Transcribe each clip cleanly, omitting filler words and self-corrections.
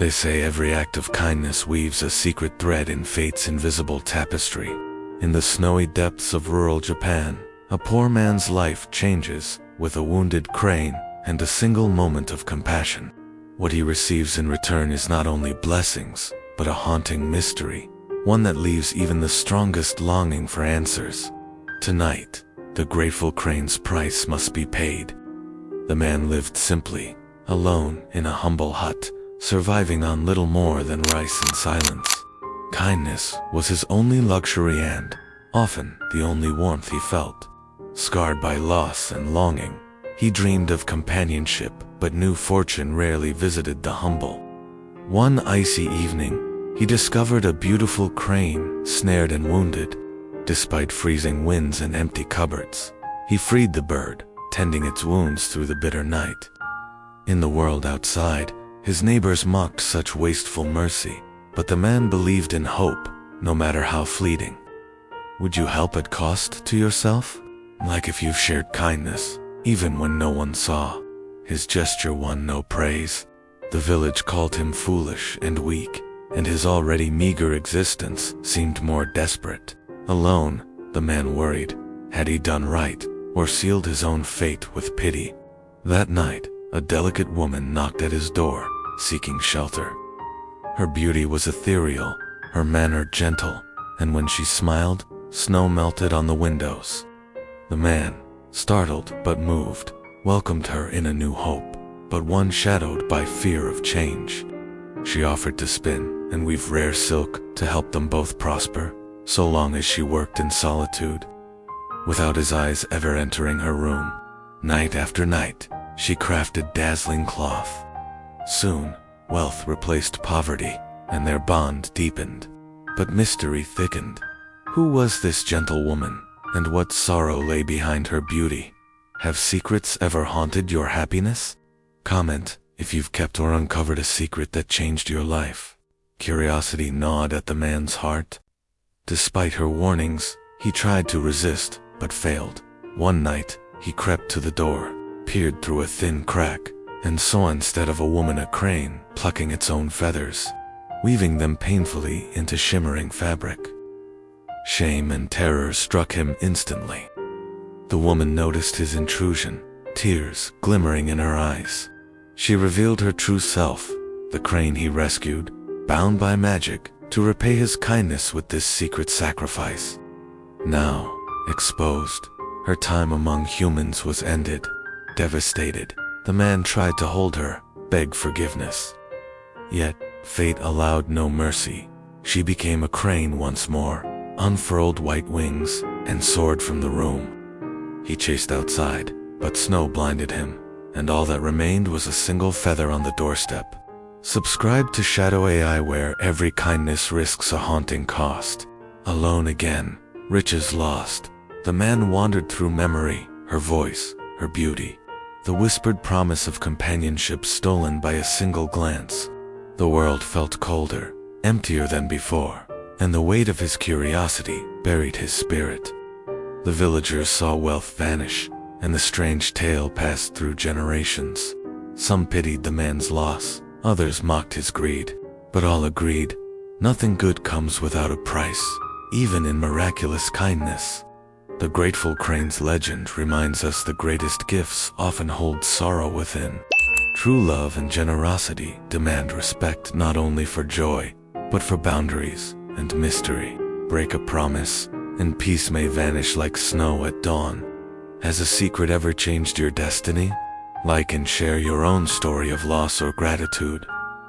They say every act of kindness weaves a secret thread in fate's invisible tapestry. In the snowy depths of rural Japan, a poor man's life changes with a wounded crane and a single moment of compassion. What he receives in return is not only blessings, but a haunting mystery, one that leaves even the strongest longing for answers. Tonight, the grateful crane's price must be paid. The man lived simply, alone in a humble hut, surviving on little more than rice and silence. Kindness was his only luxury and, often, the only warmth he felt. Scarred by loss and longing, he dreamed of companionship, but knew fortune rarely visited the humble. One icy evening, he discovered a beautiful crane, snared and wounded. Despite freezing winds and empty cupboards, he freed the bird, tending its wounds through the bitter night. In the world outside, his neighbors mocked such wasteful mercy, but the man believed in hope, no matter how fleeting. Would you help at cost to yourself? Like if you've shared kindness, even when no one saw. His gesture won no praise. The village called him foolish and weak, and his already meager existence seemed more desperate. Alone, the man worried. Had he done right, or sealed his own fate with pity? That night, a delicate woman knocked at his door, seeking shelter. Her beauty was ethereal, her manner gentle, and when she smiled, snow melted on the windows. The man, startled but moved, welcomed her in a new hope, but one shadowed by fear of change. She offered to spin and weave rare silk to help them both prosper, so long as she worked in solitude. Without his eyes ever entering her room, night after night, she crafted dazzling cloth. Soon, wealth replaced poverty, and their bond deepened. But mystery thickened. Who was this gentle woman, and what sorrow lay behind her beauty? Have secrets ever haunted your happiness? Comment if you've kept or uncovered a secret that changed your life. Curiosity gnawed at the man's heart. Despite her warnings, he tried to resist, but failed. One night, he crept to the door, peered through a thin crack, and saw instead of a woman a crane plucking its own feathers, weaving them painfully into shimmering fabric. Shame and terror struck him instantly. The woman noticed his intrusion, tears glimmering in her eyes. She revealed her true self, the crane he rescued, bound by magic, to repay his kindness with this secret sacrifice. Now, exposed, her time among humans was ended. Devastated, the man tried to hold her, beg forgiveness. Yet, fate allowed no mercy. She became a crane once more, unfurled white wings, and soared from the room. He chased outside, but snow blinded him, and all that remained was a single feather on the doorstep. Subscribe to Shadow AI, where every kindness risks a haunting cost. Alone again, riches lost, the man wandered through memory, her voice, her beauty, the whispered promise of companionship stolen by a single glance. The world felt colder, emptier than before, and the weight of his curiosity buried his spirit. The villagers saw wealth vanish, and the strange tale passed through generations. Some pitied the man's loss, others mocked his greed, but all agreed, nothing good comes without a price, even in miraculous kindness. The grateful crane's legend reminds us the greatest gifts often hold sorrow within. True love and generosity demand respect not only for joy, but for boundaries and mystery. Break a promise, and peace may vanish like snow at dawn. Has a secret ever changed your destiny? Like and share your own story of loss or gratitude.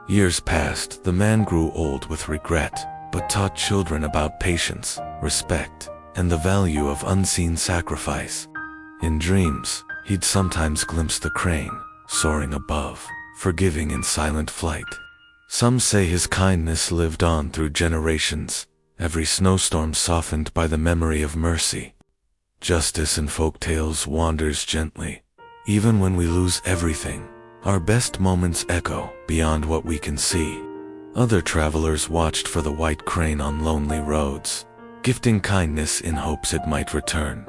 Years passed, the man grew old with regret, but taught children about patience, respect, and the value of unseen sacrifice. In dreams, he'd sometimes glimpse the crane, soaring above, forgiving in silent flight. Some say his kindness lived on through generations, every snowstorm softened by the memory of mercy. Justice in folk tales wanders gently. Even when we lose everything, our best moments echo beyond what we can see. Other travelers watched for the white crane on lonely roads, gifting kindness in hopes it might return.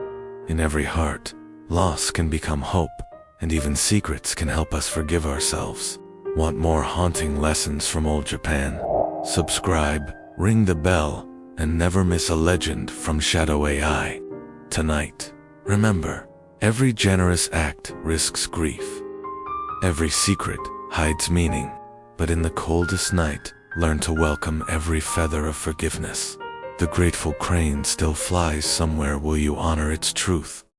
In every heart, loss can become hope, and even secrets can help us forgive ourselves. Want more haunting lessons from old Japan? Subscribe, ring the bell, and never miss a legend from Shadow AI. Tonight, remember, every generous act risks grief. Every secret hides meaning, but in the coldest night, learn to welcome every feather of forgiveness. The grateful crane still flies somewhere. Will you honor its truth?